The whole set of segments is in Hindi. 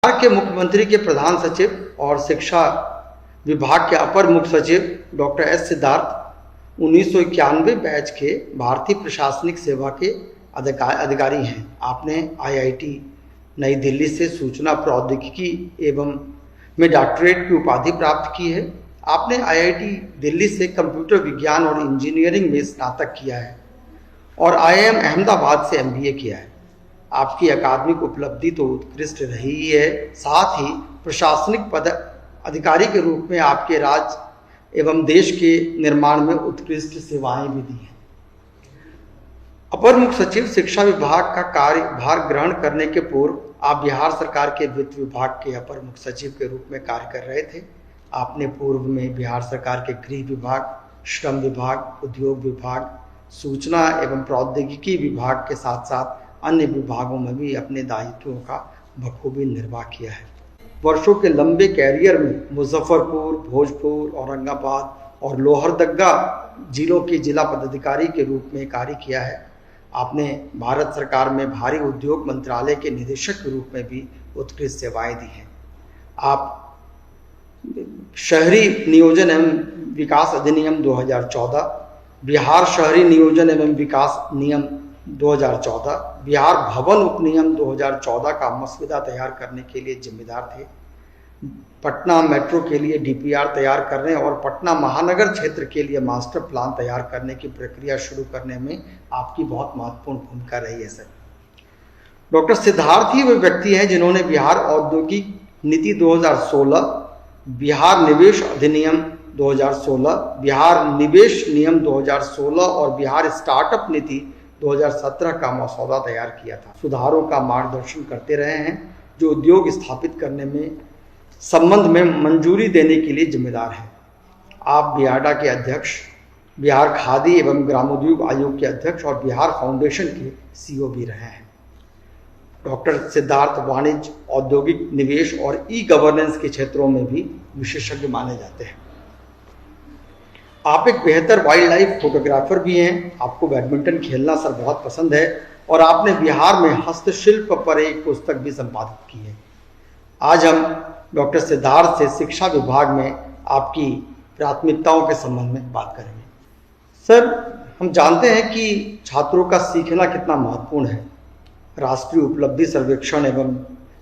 बिहार के मुख्यमंत्री के प्रधान सचिव और शिक्षा विभाग के अपर मुख्य सचिव डॉक्टर एस सिद्धार्थ 1991 बैच के भारतीय प्रशासनिक सेवा के अधिकारी हैं। आपने IIT नई दिल्ली से सूचना प्रौद्योगिकी एवं में डॉक्टरेट की उपाधि प्राप्त की है। आपने IIT दिल्ली से कंप्यूटर विज्ञान और इंजीनियरिंग में स्नातक किया है और IIM अहमदाबाद से MBA किया है। आपकी अकादमिक उपलब्धि तो उत्कृष्ट रही है, साथ ही प्रशासनिक पद अधिकारी के रूप में आपके राज्य एवं देश के निर्माण में उत्कृष्ट सेवाएं भी दी हैं। अपर मुख्य सचिव शिक्षा विभाग का कार्यभार ग्रहण करने के पूर्व आप बिहार सरकार के वित्त विभाग के अपर मुख्य सचिव के रूप में कार्य कर रहे थे। आपने पूर्व में बिहार सरकार के गृह विभाग, श्रम विभाग, उद्योग विभाग, सूचना एवं प्रौद्योगिकी विभाग के साथ साथ अन्य विभागों में भी अपने दायित्वों का बखूबी निर्वाह किया है। वर्षों के लंबे कैरियर में मुजफ्फरपुर, भोजपुर, औरंगाबाद और लोहरदगा जिलों के जिला पदाधिकारी के रूप में कार्य किया है। आपने भारत सरकार में भारी उद्योग मंत्रालय के निदेशक के रूप में भी उत्कृष्ट सेवाएं दी हैं। आप शहरी नियोजन एवं विकास अधिनियम 2014, बिहार शहरी नियोजन एवं विकास नियम 2014, बिहार भवन उपनियम 2014 का मसौदा तैयार करने के लिए जिम्मेदार थे। पटना मेट्रो के लिए DPR तैयार करने और पटना महानगर क्षेत्र के लिए मास्टर प्लान तैयार करने की प्रक्रिया शुरू करने में आपकी बहुत महत्वपूर्ण भूमिका रही है सर। डॉक्टर सिद्धार्थ ही वे व्यक्ति हैं जिन्होंने बिहार औद्योगिक नीति 2016, बिहार निवेश अधिनियम 2016, बिहार निवेश नियम 2016 और बिहार स्टार्टअप नीति 2017 का मसौदा तैयार किया था। सुधारों का मार्गदर्शन करते रहे हैं जो उद्योग स्थापित करने में संबंध में मंजूरी देने के लिए जिम्मेदार हैं। आप बियाडा के अध्यक्ष, बिहार खादी एवं ग्रामोद्योग आयोग के अध्यक्ष और बिहार फाउंडेशन के CEO भी रहे हैं। डॉक्टर सिद्धार्थ वाणिज्य, औद्योगिक निवेश और ई-गवर्नेंस के क्षेत्रों में भी विशेषज्ञ माने जाते हैं। आप एक बेहतर वाइल्ड लाइफ फोटोग्राफर भी हैं। आपको बैडमिंटन खेलना सर बहुत पसंद है और आपने बिहार में हस्तशिल्प पर एक पुस्तक भी संपादित की है। आज हम डॉक्टर सिद्धार्थ से शिक्षा विभाग में आपकी प्राथमिकताओं के संबंध में बात करेंगे। सर, हम जानते हैं कि छात्रों का सीखना कितना महत्वपूर्ण है। राष्ट्रीय उपलब्धि सर्वेक्षण एवं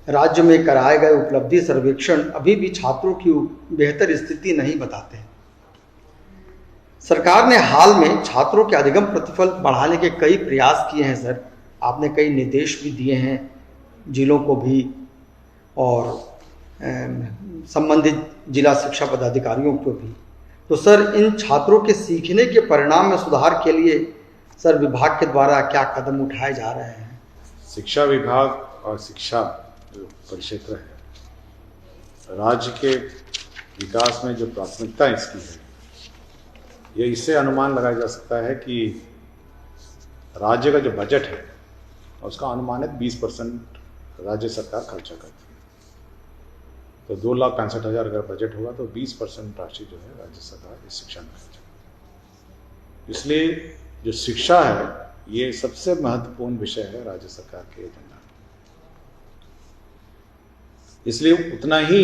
राज्य में कराए गए उपलब्धि सर्वेक्षण अभी भी छात्रों की बेहतर स्थिति नहीं बताते हैं। सरकार ने हाल में छात्रों के अधिगम प्रतिफल बढ़ाने के कई प्रयास किए हैं सर। आपने कई निर्देश भी दिए हैं जिलों को भी और संबंधित जिला शिक्षा पदाधिकारियों को भी। तो सर, इन छात्रों के सीखने के परिणाम में सुधार के लिए सर विभाग के द्वारा क्या कदम उठाए जा रहे हैं? शिक्षा विभाग और शिक्षा जो परिक्षेत्र है, राज्य के विकास में जो प्राथमिकता इसकी है, ये इससे अनुमान लगाया जा सकता है कि राज्य का जो बजट है उसका अनुमानित 20% राज्य सरकार खर्चा करती है। तो 2,65,000 अगर बजट होगा तो 20% राशि जो है राज्य सरकार इस शिक्षा में खर्च। इसलिए जो शिक्षा है ये सबसे महत्वपूर्ण विषय है राज्य सरकार के एजेंडा में। इसलिए उतना ही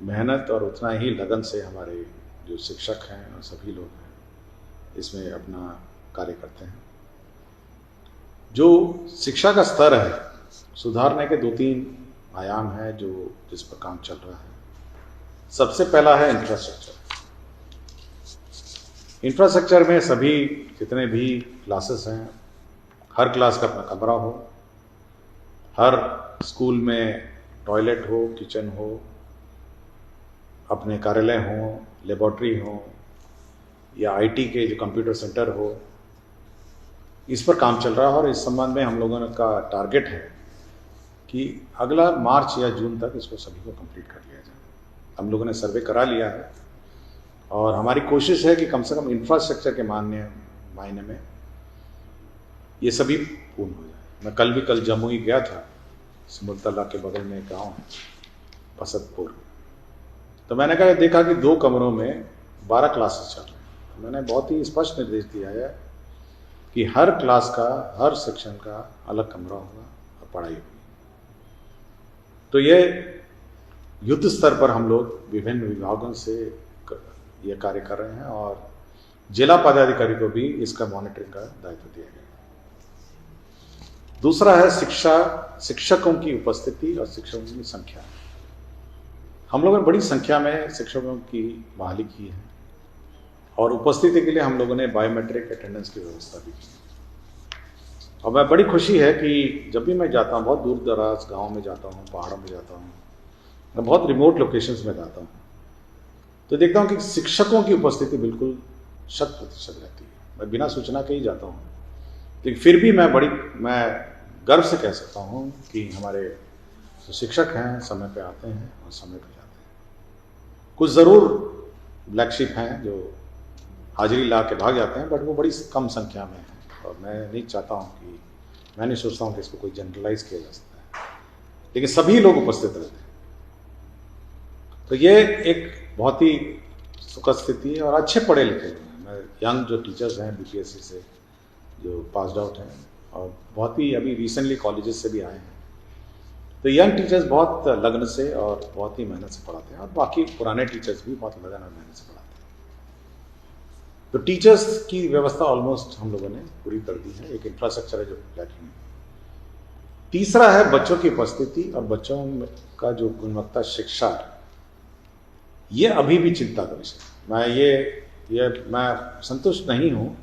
मेहनत और उतना ही लगन से हमारे जो शिक्षक हैं और सभी लोग हैं इसमें अपना कार्य करते हैं। जो शिक्षा का स्तर है सुधारने के 2-3 आयाम है जो जिस पर काम चल रहा है। सबसे पहला है इंफ्रास्ट्रक्चर। इंफ्रास्ट्रक्चर में सभी जितने भी क्लासेस हैं, हर क्लास का अपना कमरा हो, हर स्कूल में टॉयलेट हो, किचन हो, अपने कार्यालय हो, लेबोरेटरी हो या IT के जो कंप्यूटर सेंटर हो, इस पर काम चल रहा है। और इस संबंध में हम लोगों का टारगेट है कि अगला मार्च या जून तक इसको सभी को कंप्लीट कर लिया जाए। हम लोगों ने सर्वे करा लिया है और हमारी कोशिश है कि कम से कम इंफ्रास्ट्रक्चर के मायने में ये सभी पूर्ण हो जाए। मैं कल जमुई गया था, सिमुलतला के बगल में एक गाँव है बसतपुर, तो मैंने देखा कि 2 कमरों में 12 क्लासेस चल रहे हैं। तो मैंने बहुत ही स्पष्ट निर्देश दिया है कि हर क्लास का, हर सेक्शन का अलग कमरा होगा और पढ़ाई होगी। तो ये युद्ध स्तर पर हम लोग विभिन्न विभागों से ये कार्य कर रहे हैं और जिला पदाधिकारी को भी इसका मॉनिटरिंग का दायित्व दिया गया है। दूसरा है शिक्षकों की उपस्थिति और शिक्षकों की संख्या। हम लोगों ने बड़ी संख्या में शिक्षकों की बहाली की है और उपस्थिति के लिए हम लोगों ने बायोमेट्रिक अटेंडेंस की व्यवस्था भी की। और मैं बड़ी खुशी है कि जब भी मैं जाता हूँ, बहुत दूर दराज गाँव में जाता हूँ, पहाड़ों में जाता हूँ, मैं बहुत रिमोट लोकेशंस में जाता हूँ, तो देखता हूँ कि शिक्षकों की उपस्थिति बिल्कुल 100% रहती है। मैं बिना सूचना के ही जाता हूँ, लेकिन फिर भी मैं गर्व से कह सकता हूँ कि हमारे जो शिक्षक हैं समय पे आते हैं और समय पे जाते हैं। कुछ ज़रूर ब्लैक शिप हैं जो हाजिरी ला के भाग जाते हैं, बट वो बड़ी कम संख्या में हैं और मैं नहीं सोचता हूँ कि इसको कोई जनरलाइज किया जा सकता है, लेकिन सभी लोग उपस्थित रहते हैं। तो ये एक बहुत ही सुखद स्थिति है और अच्छे पढ़े लिखे लोग हैं। मैं यंग जो टीचर्स हैं बीपीएससी से जो पास्ड आउट हैं और बहुत ही अभी रिसेंटली कॉलेजेस से भी आए हैं, तो यंग टीचर्स बहुत लगन से और बहुत ही मेहनत से पढ़ाते हैं और बाकी पुराने टीचर्स भी बहुत लगन और मेहनत से पढ़ाते हैं। तो टीचर्स की व्यवस्था ऑलमोस्ट हम लोगों ने पूरी कर दी है, एक इंफ्रास्ट्रक्चर है जो लैकिंग है। तीसरा है बच्चों की उपस्थिति और बच्चों का जो गुणवत्ता शिक्षा, ये अभी भी चिंता का विषय। मैं संतुष्ट नहीं हूँ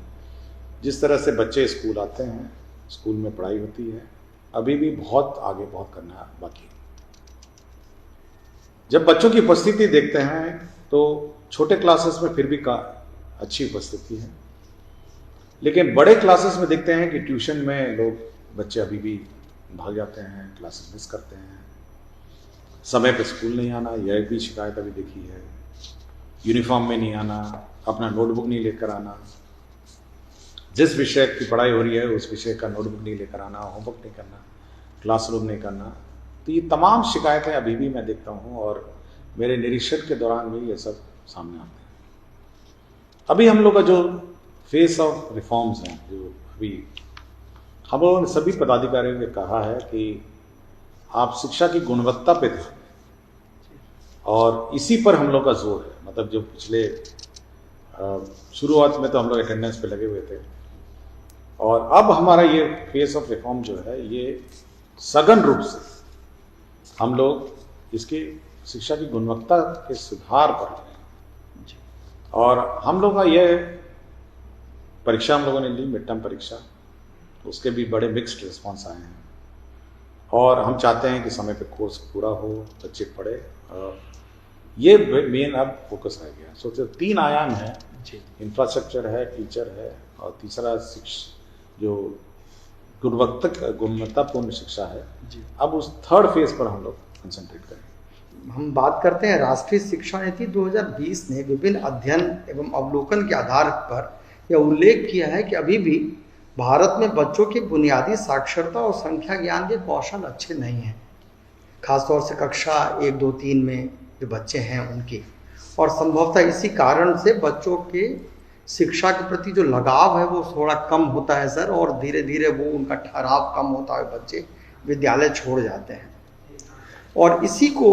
जिस तरह से बच्चे स्कूल आते हैं, स्कूल में पढ़ाई होती है, अभी भी बहुत करना बाकी है। जब बच्चों की उपस्थिति देखते हैं तो छोटे क्लासेस में फिर भी अच्छी उपस्थिति है, लेकिन बड़े क्लासेस में देखते हैं कि ट्यूशन में बच्चे अभी भी भाग जाते हैं, क्लासेस मिस करते हैं, समय पे स्कूल नहीं आना, यह भी शिकायत अभी देखी है। यूनिफॉर्म में नहीं आना, अपना नोटबुक नहीं लेकर आना, जिस विषय की पढ़ाई हो रही है उस विषय का नोटबुक नहीं लेकर आना, होमवर्क नहीं करना, क्लासरूम नहीं करना। तो ये तमाम शिकायतें अभी भी मैं देखता हूँ और मेरे निरीक्षण के दौरान भी ये सब सामने आते हैं। अभी हम लोग का जो फेस ऑफ रिफॉर्म्स हैं, जो अभी हम लोगों ने सभी पदाधिकारियों ने कहा है कि आप शिक्षा की गुणवत्ता पे ध्यान दें और इसी पर हम लोग का जोर है। मतलब जो पिछले शुरुआत में तो हम लोग अटेंडेंस पे लगे हुए थे और अब हमारा ये फेस ऑफ रिफॉर्म जो है ये सघन रूप से हम लोग इसकी शिक्षा की गुणवत्ता के सुधार पर लगे हैं। और हम लोग का ये परीक्षा हम लोगों ने ली, मिड टर्म परीक्षा, उसके भी बड़े मिक्स्ड रिस्पॉन्स आए हैं और हम चाहते हैं कि समय पे कोर्स पूरा हो, बच्चे पढ़े। ये मेन अब फोकस रह गया। सोचो 3 आयाम है, इंफ्रास्ट्रक्चर है, टीचर है और तीसरा जो गुणवत्तापूर्ण शिक्षा है। अब उस थर्ड फेज पर हम लोग कंसंट्रेट करें। हम बात करते हैं राष्ट्रीय शिक्षा नीति 2020 ने विभिन्न अध्ययन एवं अवलोकन के आधार पर यह उल्लेख किया है कि अभी भी भारत में बच्चों की बुनियादी साक्षरता और संख्या ज्ञान के कौशल अच्छे नहीं हैं, खासतौर से कक्षा 1, 2, 3 में जो बच्चे हैं उनकी। और संभवतः इसी कारण से बच्चों के शिक्षा के प्रति जो लगाव है वो थोड़ा कम होता है सर, और धीरे धीरे वो उनका ठहराव कम होता है, बच्चे विद्यालय छोड़ जाते हैं। और इसी को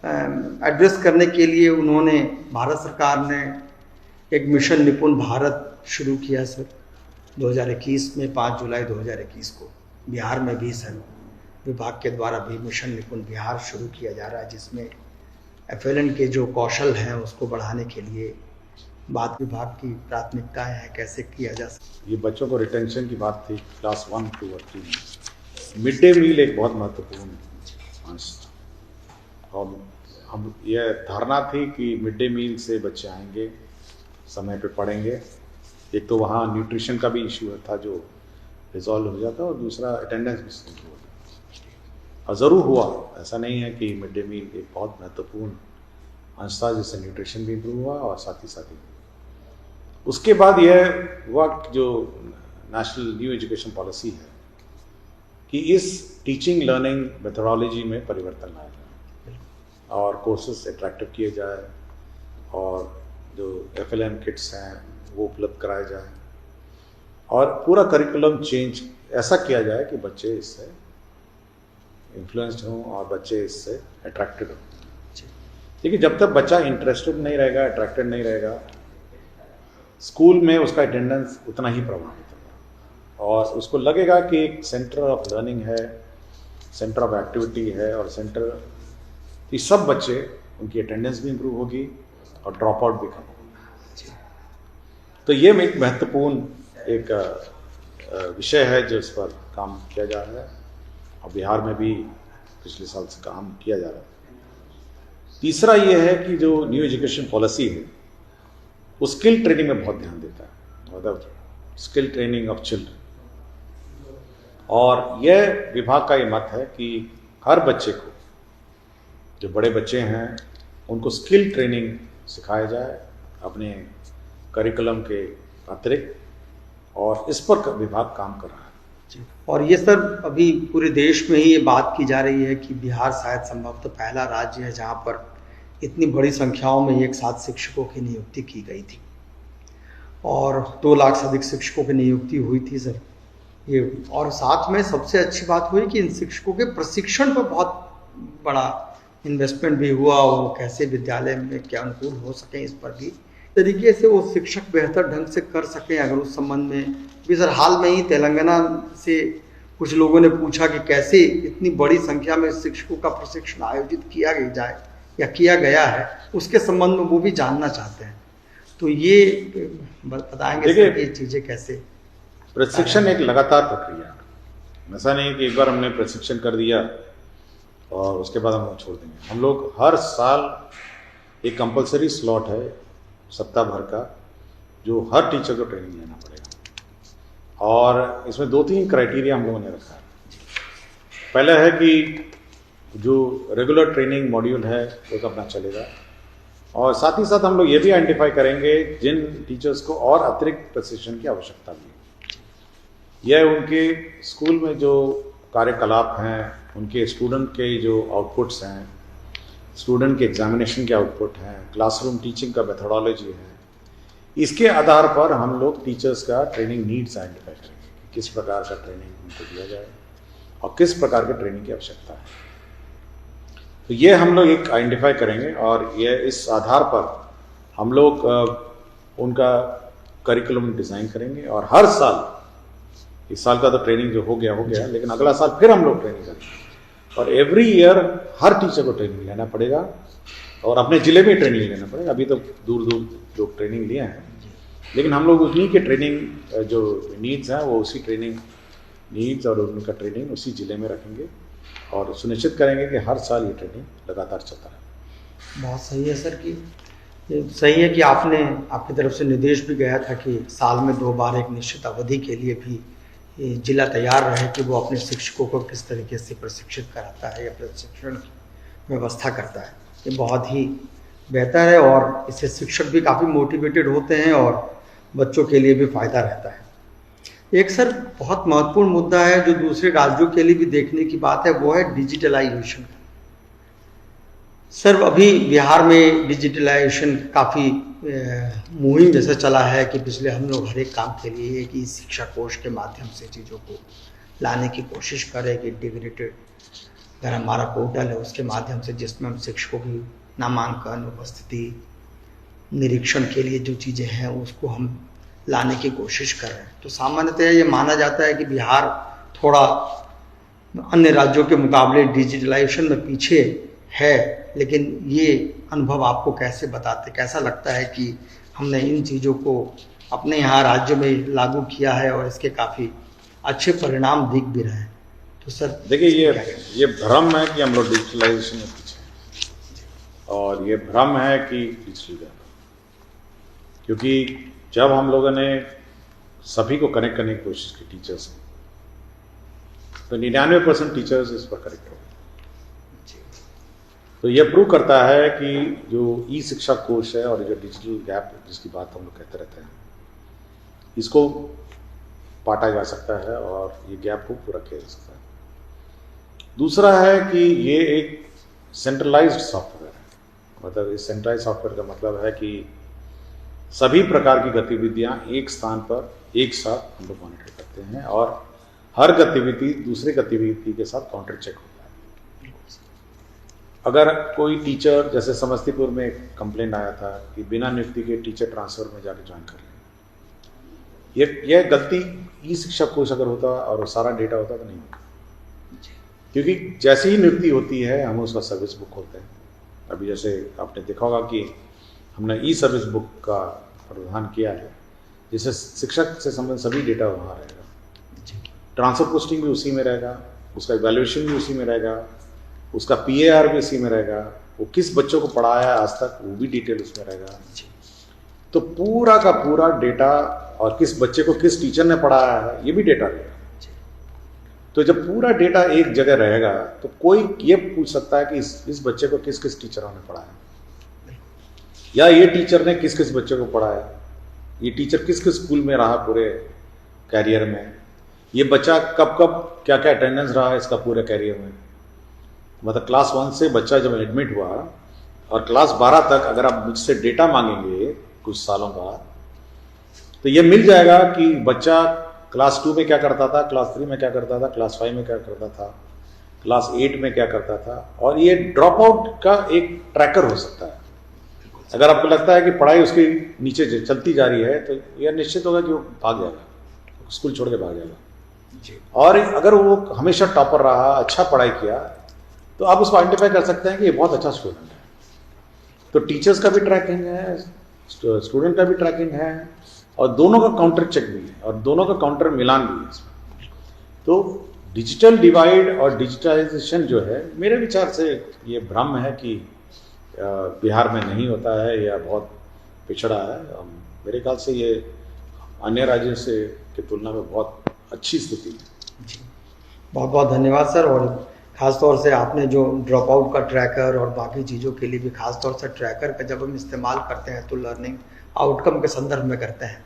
एड्रेस करने के लिए उन्होंने, भारत सरकार ने एक मिशन निपुण भारत शुरू किया सर 2021 में, 5 जुलाई 2021 को। बिहार में भी सर विभाग के द्वारा भी मिशन निपुण बिहार शुरू किया जा रहा है, जिसमें FLN के जो कौशल हैं उसको बढ़ाने के लिए बात विभाग की प्राथमिकताएं हैं, कैसे किया जा सकता। ये बच्चों को रिटेंशन की बात थी क्लास 1, 2 और 3। मिड डे मील एक बहुत महत्वपूर्ण अंश था और हम यह धारणा थी कि मिड डे मील से बच्चे आएंगे, समय पे पढ़ेंगे। एक तो वहाँ न्यूट्रिशन का भी इशू था जो रिजॉल्व हो जाता और दूसरा अटेंडेंस भी सही हो जाता। और ज़रूर हुआ, ऐसा नहीं है कि मिड डे मील एक बहुत महत्वपूर्ण अंश था जिससे न्यूट्रिशन भी इम्प्रूव हुआ और साथ ही उसके बाद यह हुआ जो नेशनल न्यू एजुकेशन पॉलिसी है कि इस टीचिंग लर्निंग मेथोडोलॉजी में परिवर्तन लाया जाए और कोर्सेज अट्रैक्टिव किए जाए और जो FLN किट्स हैं वो उपलब्ध कराया जाए और पूरा करिकुलम चेंज ऐसा किया जाए कि बच्चे इससे इन्फ्लुएंस्ड हों और बच्चे इससे अट्रैक्टेड हों। देखिए, जब तक बच्चा इंटरेस्टेड नहीं रहेगा, अट्रैक्टेड नहीं रहेगा, स्कूल में उसका अटेंडेंस उतना ही प्रभावित होगा और उसको लगेगा कि एक सेंटर ऑफ लर्निंग है, सेंटर ऑफ एक्टिविटी है और सेंटर, ये सब बच्चे, उनकी अटेंडेंस भी इम्प्रूव होगी और ड्रॉप आउट भी कम होगा। तो ये एक महत्वपूर्ण एक विषय है जो इस पर काम किया जा रहा है और बिहार में भी पिछले साल से काम किया जा रहा है। तीसरा ये है कि जो न्यू एजुकेशन पॉलिसी है वो स्किल ट्रेनिंग में बहुत ध्यान देता है, मतलब स्किल ट्रेनिंग ऑफ चिल्ड्रन। और यह विभाग का ये मत है कि हर बच्चे को, जो बड़े बच्चे हैं उनको स्किल ट्रेनिंग सिखाया जाए अपने करिकुलम के अतिरिक्त, और इस पर विभाग काम कर रहा है। और ये सर अभी पूरे देश में ही ये बात की जा रही है कि बिहार शायद संभवतः पहला राज्य है जहाँ पर इतनी बड़ी संख्याओं में एक साथ शिक्षकों की नियुक्ति की गई थी और 2 लाख से अधिक शिक्षकों की नियुक्ति हुई थी सर ये। और साथ में सबसे अच्छी बात हुई कि इन शिक्षकों के प्रशिक्षण पर बहुत बड़ा इन्वेस्टमेंट भी हुआ, वो कैसे विद्यालय में क्या अनुकूल हो सकें इस पर भी तरीके से वो शिक्षक बेहतर ढंग से कर सकें। अगर उस संबंध में भी सर हाल में ही तेलंगाना से कुछ लोगों ने पूछा कि कैसे इतनी बड़ी संख्या में शिक्षकों का प्रशिक्षण आयोजित किया जाए या किया गया है, उसके संबंध में वो भी जानना चाहते हैं। तो ये बताएंगे सर ये चीज़ें कैसे? प्रशिक्षण एक लगातार प्रक्रिया, ऐसा नहीं कि एक बार हमने प्रशिक्षण कर दिया और उसके बाद हम लोग छोड़ देंगे। हम लोग हर साल एक कंपलसरी स्लॉट है सप्ताह भर का, जो हर टीचर को ट्रेनिंग लेना पड़ेगा और इसमें 2-3 क्राइटेरिया हम लोगों ने रखा है। पहला है कि जो रेगुलर ट्रेनिंग मॉड्यूल है वो अपना चलेगा और साथ ही साथ हम लोग ये भी आइडेंटिफाई करेंगे जिन टीचर्स को और अतिरिक्त प्रशिक्षण की आवश्यकता भी है। यह उनके स्कूल में जो कार्यकलाप हैं, उनके स्टूडेंट के जो आउटपुट्स हैं, स्टूडेंट के एग्जामिनेशन के आउटपुट हैं, क्लासरूम टीचिंग का मेथोडोलॉजी है, इसके आधार पर हम लोग टीचर्स का ट्रेनिंग नीड्स आइडेंटिफाई करेंगे, किस प्रकार का ट्रेनिंग उनको दिया जाए और किस प्रकार के ट्रेनिंग की आवश्यकता है। तो ये हम लोग एक आइडेंटिफाई करेंगे और ये इस आधार पर हम लोग उनका करिकुलम डिज़ाइन करेंगे और हर साल, इस साल का तो ट्रेनिंग जो हो गया, लेकिन अगला साल फिर हम लोग ट्रेनिंग करेंगे और एवरी ईयर हर टीचर को ट्रेनिंग लेना पड़ेगा और अपने ज़िले में ट्रेनिंग लेना पड़ेगा। अभी तो दूर लोग ट्रेनिंग लिए हैं, लेकिन हम लोग उन्हीं के ट्रेनिंग जो नीड्स हैं वो उसी ट्रेनिंग नीड्स और उनका ट्रेनिंग उसी ज़िले में रखेंगे और सुनिश्चित करेंगे कि हर साल ये ट्रेनिंग लगातार चलता रहे। बहुत सही है सर कि सही है कि आपकी तरफ से निर्देश भी गया था कि साल में 2 बार एक निश्चित अवधि के लिए भी जिला तैयार रहे कि वो अपने शिक्षकों को किस तरीके से प्रशिक्षित कराता है या प्रशिक्षण की व्यवस्था करता है। ये बहुत ही बेहतर है और इससे शिक्षक भी काफ़ी मोटिवेटेड होते हैं और बच्चों के लिए भी फ़ायदा रहता है। एक सर बहुत महत्वपूर्ण मुद्दा है जो दूसरे राज्यों के लिए भी देखने की बात है, वो है डिजिटलाइजेशन। सर अभी बिहार में डिजिटलाइजेशन काफ़ी मुहिम जैसा चला है कि पिछले हम लोग हर एक काम के लिए एक शिक्षा कोष के माध्यम से चीज़ों को लाने की कोशिश करें कि इंटीग्रेटेड अगर हमारा पोर्टल है उसके माध्यम से, जिसमें हम शिक्षकों की नामांकन, उपस्थिति, निरीक्षण के लिए जो चीज़ें हैं उसको हम लाने की कोशिश कर रहे हैं। तो सामान्यतः ये माना जाता है कि बिहार थोड़ा अन्य राज्यों के मुकाबले डिजिटलाइजेशन में पीछे है, लेकिन ये अनुभव आपको कैसा लगता है कि हमने इन चीज़ों को अपने यहाँ राज्य में लागू किया है और इसके काफ़ी अच्छे परिणाम दिख भी रहे हैं? तो सर देखिए, ये भ्रम है कि हम लोग डिजिटलाइजेशन में पीछे और ये भ्रम है कि डिजिटल, क्योंकि जब हम लोगों ने सभी को कनेक्ट करने की कोशिश की टीचर्स को, तो 99% टीचर्स इस पर कनेक्ट हो गए। तो यह प्रूव करता है कि जो ई शिक्षा कोष है और जो डिजिटल गैप जिसकी बात हम लोग कहते रहते हैं, इसको पाटा जा सकता है और ये गैप को पूरा किया जा सकता है। दूसरा है कि ये एक सेंट्रलाइज्ड सॉफ्टवेयर है, मतलब इस सेंट्रलाइज्ड सॉफ्टवेयर का मतलब है कि सभी प्रकार की गतिविधियां एक स्थान पर एक साथ हम लोग मॉनिटर करते हैं और हर गतिविधि दूसरे गतिविधि के साथ काउंटर चेक होता है। अगर कोई टीचर, जैसे समस्तीपुर में एक कंप्लेंट आया था कि बिना नियुक्ति के टीचर ट्रांसफर में जाके ज्वाइन कर लें, ये गलती ई शिक्षक कोष अगर होता और सारा डेटा होता तो नहीं होता, क्योंकि जैसे ही नियुक्ति होती है हम उसका सर्विस बुक खोलते हैं। अभी जैसे आपने देखा होगा कि हमने ई सर्विस बुक का प्रावधान किया है, जिससे शिक्षक से संबंधित सभी डेटा वहाँ रहेगा, ट्रांसफर पोस्टिंग भी उसी में रहेगा, उसका इवैल्यूएशन भी उसी में रहेगा, उसका PAR भी उसी में रहेगा, वो किस बच्चों को पढ़ाया आज तक वो भी डिटेल उसमें रहेगा। तो पूरा का पूरा डेटा, और किस बच्चे को किस टीचर ने पढ़ाया है ये भी डेटा रहेगा। तो जब पूरा डेटा एक जगह रहेगा तो कोई ये पूछ सकता है कि इस बच्चे को किस किस टीचरों ने पढ़ाया, या ये टीचर ने किस किस बच्चे को पढ़ाया, ये टीचर किस किस स्कूल में रहा पूरे कैरियर में, ये बच्चा कब कब क्या क्या अटेंडेंस रहा है इसका पूरे कैरियर में। मतलब क्लास 1 से बच्चा जब एडमिट हुआ और क्लास 12 तक अगर आप मुझसे डेटा मांगेंगे कुछ सालों बाद, तो ये मिल जाएगा कि बच्चा क्लास 2 में क्या करता था, क्लास 3 में क्या करता था, क्लास 5 में क्या करता था, क्लास 8 में क्या करता था। और ये ड्रॉप आउट का एक ट्रैकर हो सकता है। अगर आपको लगता है कि पढ़ाई उसकी नीचे चलती जा रही है तो यह निश्चित होगा कि वो भाग जाएगा, स्कूल छोड़ के भाग जाएगा। और अगर वो हमेशा टॉपर रहा, अच्छा पढ़ाई किया, तो आप उसको आइडेंटिफाई कर सकते हैं कि ये बहुत अच्छा स्टूडेंट है। तो टीचर्स का भी ट्रैकिंग है, स्टूडेंट का भी ट्रैकिंग है, और दोनों का काउंटर चेक भी है, और दोनों का काउंटर मिलान भी है इसमें। तो डिजिटल डिवाइड और डिजिटाइजेशन जो है, मेरे विचार से ये भ्रम है कि बिहार में नहीं होता है या बहुत पिछड़ा है। मेरे ख्याल से ये अन्य राज्यों से की तुलना में बहुत अच्छी स्थिति है। जी, बहुत बहुत धन्यवाद सर। और ख़ास तौर से आपने जो ड्रॉप आउट का ट्रैकर और बाकी चीज़ों के लिए भी ख़ास तौर से ट्रैकर का जब हम इस्तेमाल करते हैं तो लर्निंग आउटकम के संदर्भ में करते हैं,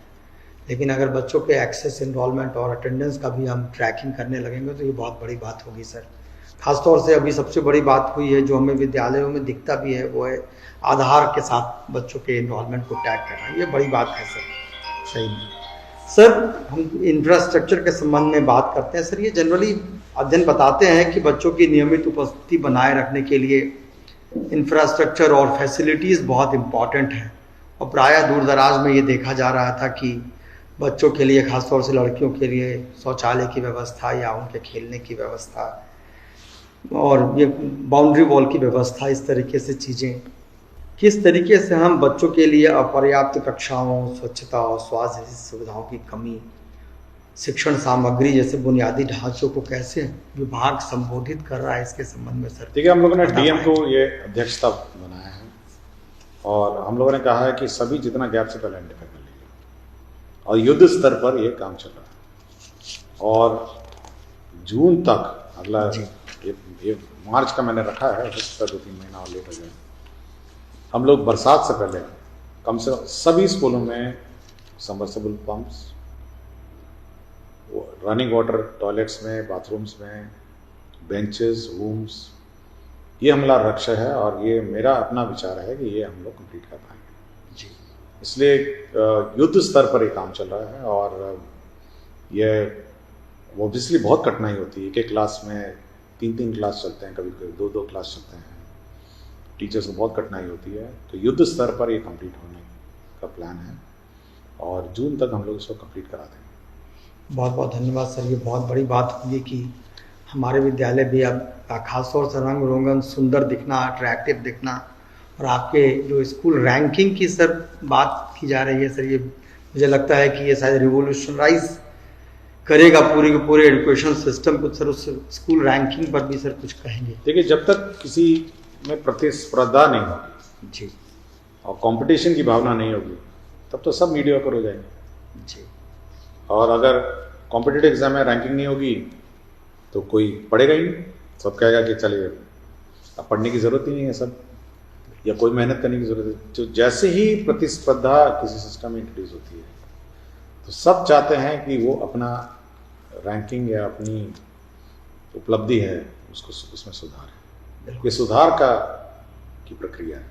लेकिन अगर बच्चों के एक्सेस, इनरोलमेंट और अटेंडेंस का भी हम ट्रैकिंग करने लगेंगे तो ये बहुत बड़ी बात होगी सर। खासतौर से अभी सबसे बड़ी बात हुई है जो हमें विद्यालयों में दिखता भी है, वो है आधार के साथ बच्चों के इनरोलमेंट को टैग करना। ये बड़ी बात है सर। सही नहीं सर, हम इंफ्रास्ट्रक्चर के संबंध में बात करते हैं सर। ये जनरली अध्ययन बताते हैं कि बच्चों की नियमित उपस्थिति बनाए रखने के लिए इंफ्रास्ट्रक्चर और फैसिलिटीज़ बहुत इम्पॉर्टेंट है। और प्रायः दूर दराज में ये देखा जा रहा था कि बच्चों के लिए, खासतौर से लड़कियों के लिए शौचालय की व्यवस्था या उनके खेलने की व्यवस्था और ये बाउंड्री वॉल की व्यवस्था, इस तरीके से चीज़ें, किस तरीके से हम बच्चों के लिए अपर्याप्त कक्षाओं, स्वच्छता और स्वास्थ्य जैसी सुविधाओं की कमी, शिक्षण सामग्री जैसे बुनियादी ढांचों को कैसे विभाग संबोधित कर रहा है, इसके संबंध में सर। देखिए, हम लोगों ने DM को ये अध्यक्षता बनाया है और हम लोगों ने कहा है कि सभी जितना गैप से पहले आइडेंटिफाई कर लीजिए, और युद्ध स्तर पर ये काम चल रहा है। और जून तक, अगला ये मार्च का मैंने रखा है, हो सकता है 2-3 महीना और लेट हो जाए, हम लोग बरसात से पहले कम से कम सभी स्कूलों में submersible pumps, running water toilets में, बाथरूम्स में, बेंचेस, रूम्स, ये हमारा लक्ष्य है और ये मेरा अपना विचार है कि ये हम लोग कंप्लीट कर पाएंगे जी। इसलिए युद्ध स्तर पर ये काम चल रहा है और ये ऑब्वियसली बहुत कठिनाई होती है कि क्लास में 3-3 क्लास चलते हैं, कभी कभी 2-2 क्लास चलते हैं, टीचर्स को बहुत कठिनाई होती है। तो युद्ध स्तर पर ये कंप्लीट होने का प्लान है और जून तक हम लोग इसको कंप्लीट करा देंगे। बहुत बहुत धन्यवाद सर। ये बहुत बड़ी बात होगी कि हमारे विद्यालय भी अब खासतौर से रंग रोगन, सुंदर दिखना, अट्रैक्टिव दिखना, और आपके जो स्कूल रैंकिंग की सर बात की जा रही है सर, ये मुझे लगता है कि ये शायद रिवोल्यूशनराइज करेगा पूरे के पूरे एजुकेशन सिस्टम को सर। उस स्कूल रैंकिंग पर भी सर कुछ कहेंगे? देखिए, जब तक किसी में प्रतिस्पर्धा नहीं होगी जी और कंपटीशन की भावना नहीं होगी तब तो सब मीडियोकर हो जाएंगे जी। और अगर कॉम्पिटिटिव एग्जाम में रैंकिंग नहीं होगी तो कोई पढ़ेगा ही नहीं, सब कहेगा कि चलिए अब पढ़ने की ज़रूरत ही नहीं है सब, या कोई मेहनत करने की ज़रूरत है। तो जैसे ही प्रतिस्पर्धा किसी सिस्टम में इंट्रोड्यूस होती है तो सब चाहते हैं कि वो अपना रैंकिंग या अपनी उपलब्धि है उसको उसमें सुधार है। ये सुधार की प्रक्रिया है,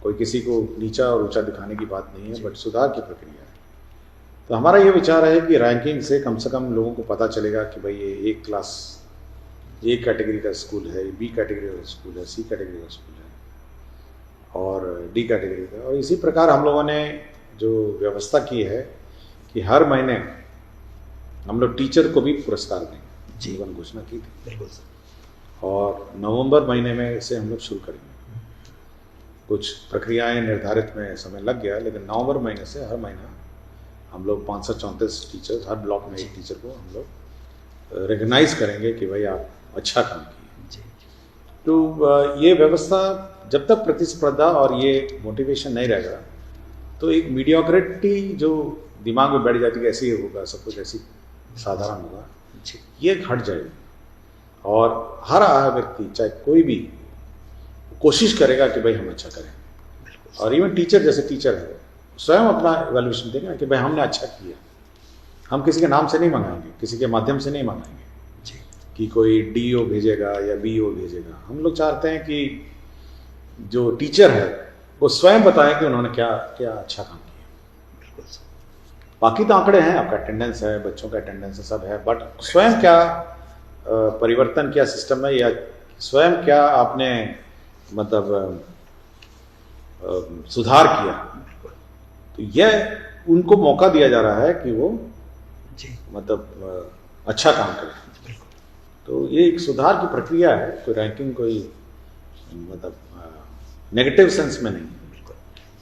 कोई किसी को नीचा और ऊंचा दिखाने की बात नहीं है, बट सुधार की प्रक्रिया है। तो हमारा ये विचार है कि रैंकिंग से कम लोगों को पता चलेगा कि भाई ये एक क्लास ए कैटेगरी का स्कूल है, बी कैटेगरी का स्कूल है, सी कैटेगरी का स्कूल है और डी कैटेगरी का। और इसी प्रकार हम लोगों ने जो व्यवस्था की है कि हर महीने हम लोग टीचर को भी पुरस्कार देंगे, जीवन घोषणा की थी। बिल्कुल सर। और नवंबर महीने में से हम लोग शुरू करेंगे। कुछ प्रक्रियाएं निर्धारित में समय लग गया, लेकिन नवंबर महीने से हर महीना हम लोग 534 टीचर्स, हर ब्लॉक में एक टीचर को हम लोग रिकग्नाइज करेंगे कि भाई आप अच्छा काम किए। तो ये व्यवस्था जब तक प्रतिस्पर्धा और ये मोटिवेशन नहीं रहेगा तो एक मीडियोक्रिटी जो दिमाग में बैठ जाती है ऐसे ही होगा, सब कुछ ऐसी साधारण होगा, ये हट जाएगी। और हर व्यक्ति चाहे कोई भी कोशिश करेगा कि भाई हम अच्छा करें। और इवन टीचर, जैसे टीचर है स्वयं अपना इवैल्यूएशन देगा कि भाई हमने अच्छा किया। हम किसी के नाम से नहीं मंगाएंगे, किसी के माध्यम से नहीं मंगाएंगे कि कोई डीओ भेजेगा या बीओ भेजेगा। हम लोग चाहते हैं कि जो टीचर है वो स्वयं बताएं कि उन्होंने क्या क्या अच्छा काम किया। बाकी तो आंकड़े हैं, आपका अटेंडेंस है, बच्चों का अटेंडेंस है, सब है, बट स्वयं क्या परिवर्तन किया सिस्टम में, या स्वयं क्या आपने मतलब सुधार किया। तो यह उनको मौका दिया जा रहा है कि वो मतलब अच्छा काम करें। तो ये एक सुधार की प्रक्रिया है, कोई रैंकिंग कोई मतलब नेगेटिव सेंस में नहीं।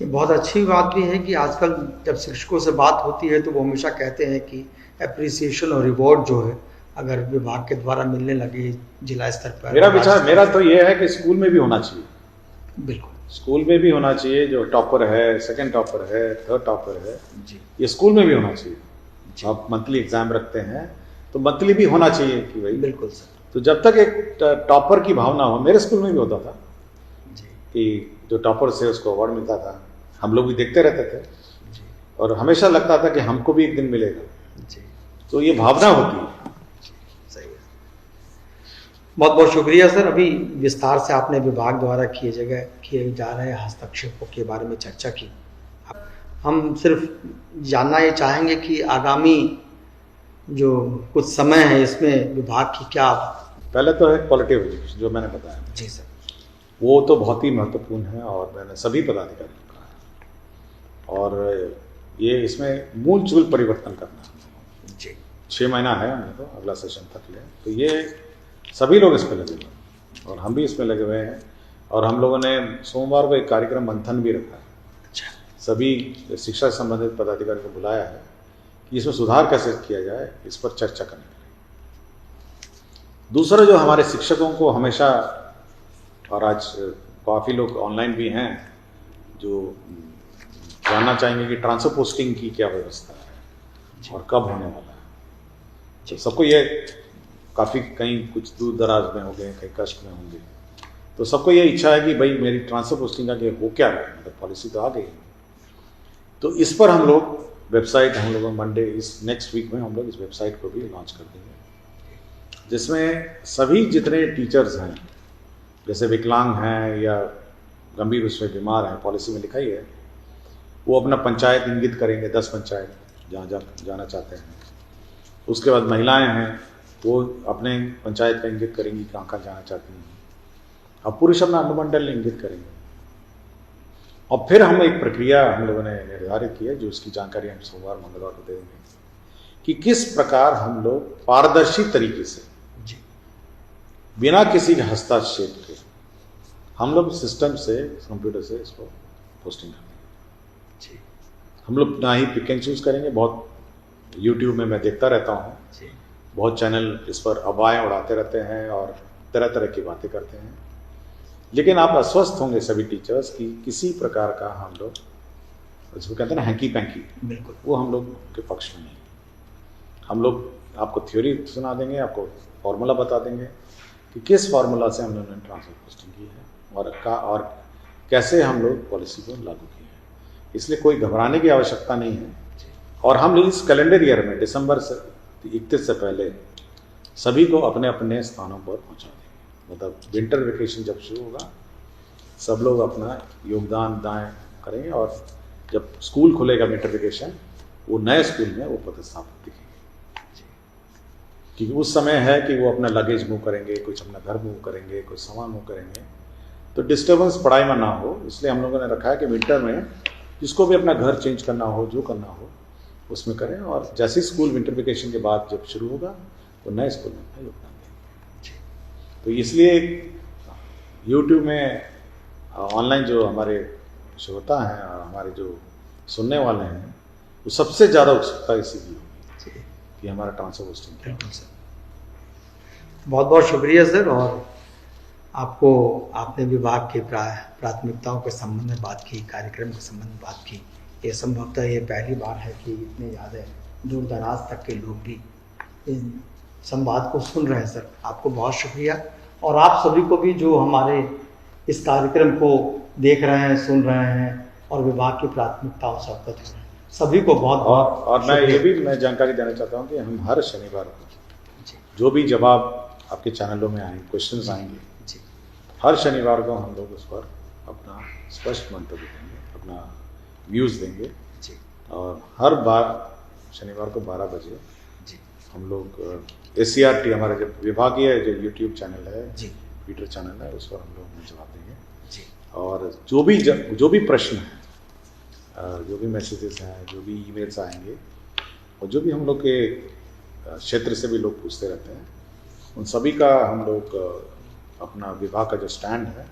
ये बहुत अच्छी बात भी है कि आजकल जब शिक्षकों से बात होती है तो वो हमेशा कहते हैं कि अप्रिसिएशन और रिवॉर्ड जो है अगर विभाग के द्वारा मिलने लगे जिला स्तर पर। मेरा तो ये है कि स्कूल में भी होना चाहिए। बिल्कुल, स्कूल में भी होना चाहिए। जो टॉपर है, सेकंड टॉपर है, थर्ड टॉपर है, ये स्कूल में भी होना चाहिए। आप मंथली एग्जाम रखते हैं तो मंथली भी होना चाहिए कि भाई। बिल्कुल सर। तो जब तक एक टॉपर की भावना हो, मेरे स्कूल में भी होता था कि जो टॉपर से उसको अवार्ड मिलता था, हम लोग भी देखते रहते थे और हमेशा लगता था कि हमको भी एक दिन मिलेगा। तो ये भावना होती है। बहुत बहुत शुक्रिया सर। अभी विस्तार से आपने विभाग द्वारा किए जा रहे हस्तक्षेपों के बारे में चर्चा की। हम सिर्फ जानना ये चाहेंगे कि आगामी जो कुछ समय है इसमें विभाग की क्या। पहले तो है क्वालिटी ऑफ एजुकेशन जो मैंने बताया। जी सर। वो तो बहुत ही महत्वपूर्ण है और मैंने सभी पदाधिकारियों को कहा है। और ये इसमें मूल चूल परिवर्तन करना है। जी 6 महीना है हमें, तो अगला सेशन तक ले, तो ये सभी लोग इस पर लगे हुए हैं और हम भी इसमें लगे हुए हैं। और हम लोगों ने सोमवार को एक कार्यक्रम मंथन भी रखा है। अच्छा। सभी शिक्षा से संबंधित पदाधिकारी को बुलाया है कि इसमें सुधार कैसे किया जाए, इस पर चर्चा करने के लिए। दूसरा, जो हमारे शिक्षकों को हमेशा, और आज काफ़ी लोग ऑनलाइन भी हैं जो जानना चाहेंगे कि ट्रांसफर पोस्टिंग की क्या व्यवस्था है और कब होने वाला है। तो सबको ये काफ़ी कहीं कुछ दूर दराज में हो गए, कहीं कष्ट में होंगे, तो सबको ये इच्छा है कि भाई मेरी ट्रांसफर पोस्टिंग आगे हो क्या रहा है, मतलब पॉलिसी तो आ गई। तो इस पर हम लोग वेबसाइट, हम लोग मंडे इस नेक्स्ट वीक में हम लोग इस वेबसाइट को भी लॉन्च कर देंगे, जिसमें सभी जितने टीचर्स हैं, जैसे विकलांग हैं या गंभीर रूप से बीमार हैं, पॉलिसी में लिखा ही है, वो अपना पंचायत इंगित करेंगे, 10 पंचायत जहाँ जाना चाहते हैं। उसके बाद महिलाएं हैं, वो अपने पंचायत का इंगित करेंगी कहाँ कहाँ जाना चाहती हैं। अब पुरुष अपना अनुमंडल इंगित करेंगे। और फिर हम एक प्रक्रिया हम लोगों ने निर्धारित की है, जो उसकी जानकारी हम सोमवार मंगलवार को दे देंगे कि किस प्रकार हम लोग पारदर्शी तरीके से, बिना किसी के हस्तक्षेप के, हम लोग सिस्टम से, कंप्यूटर से इसको पोस्टिंग कर देंगे। हम लोग ना ही पिक एंड चूज करेंगे। बहुत यूट्यूब में मैं देखता रहता हूँ, बहुत चैनल इस पर अफवाहें उड़ाते रहते हैं और तरह तरह की बातें करते हैं, लेकिन आप आश्वस्त होंगे सभी टीचर्स की किसी प्रकार का हम लोग, जिसको कहते हैं ना हैंकी पैंकी, बिल्कुल वो हम लोग के पक्ष में नहीं। हम लोग आपको थ्योरी सुना देंगे, आपको फॉर्मूला बता देंगे कि किस फार्मूला से हम लोगों ने ट्रांसफर पोस्टिंग की है और कैसे हम लोग पॉलिसी को लागू की है। इसलिए कोई घबराने की आवश्यकता नहीं है। और हम इस कैलेंडर ईयर में दिसंबर से 31 से पहले सभी को अपने अपने स्थानों पर पहुंचा देंगे। मतलब विंटर वेकेशन जब शुरू होगा, सब लोग अपना योगदान दाएं करेंगे और जब स्कूल खुलेगा विंटर वेकेशन, वो नए स्कूल में वो पदस्थापित दिखेंगे। क्योंकि उस समय है कि वो अपना लगेज मूव करेंगे, कुछ अपना घर मूव करेंगे, कुछ सामान मूव करेंगे, तो डिस्टर्बेंस पढ़ाई में ना हो, इसलिए हम लोगों ने रखा है कि विंटर में जिसको भी अपना घर चेंज करना हो, जो करना हो उसमें करें, और जैसे स्कूल विंटर वेकेशन के बाद जब शुरू होगा तो नए स्कूल में अपना योगदान देंगे। तो इसलिए यूट्यूब में ऑनलाइन जो हमारे श्रोता हैं और हमारे जो सुनने वाले हैं, वो सबसे ज़्यादा उत्सुकता इसी की होगी कि हमारा ट्रांसफर पोस्टिंग क्या है। बहुत बहुत शुक्रिया सर। और आपको आपने विभाग की प्राथमिकताओं के संबंध में बात की, कार्यक्रम के संबंध में बात की। ये संभवतः ये पहली बार है कि इतने ज़्यादा दूर दराज तक के लोग भी इस संवाद को सुन रहे हैं सर। आपको बहुत शुक्रिया, और आप सभी को भी जो हमारे इस कार्यक्रम को देख रहे हैं, सुन रहे हैं और विभाग की प्राथमिकताओं से अवगत हो रहे हैं, सभी को बहुत और मैं ये भी जानकारी देना चाहता हूँ कि हम हर शनिवार को जो भी जवाब आपके चैनलों में आएंगे, क्वेश्चंस आएंगे, हर शनिवार को हम लोग उस पर अपना स्पष्ट मंतव्य देंगे, अपना व्यूज़ देंगे। और हर बार शनिवार को 12 बजे हम लोग SCRT हमारा जो विभागीय जो यूट्यूब चैनल है, ट्विटर चैनल है, उस पर हम लोग जवाब देंगे। और जो भी प्रश्न है, जो भी मैसेजेस हैं, जो भी ईमेल्स आएंगे, और जो भी हम लोग के क्षेत्र से भी लोग पूछते रहते हैं, उन सभी का हम लोग अपना विभाग का जो स्टैंड है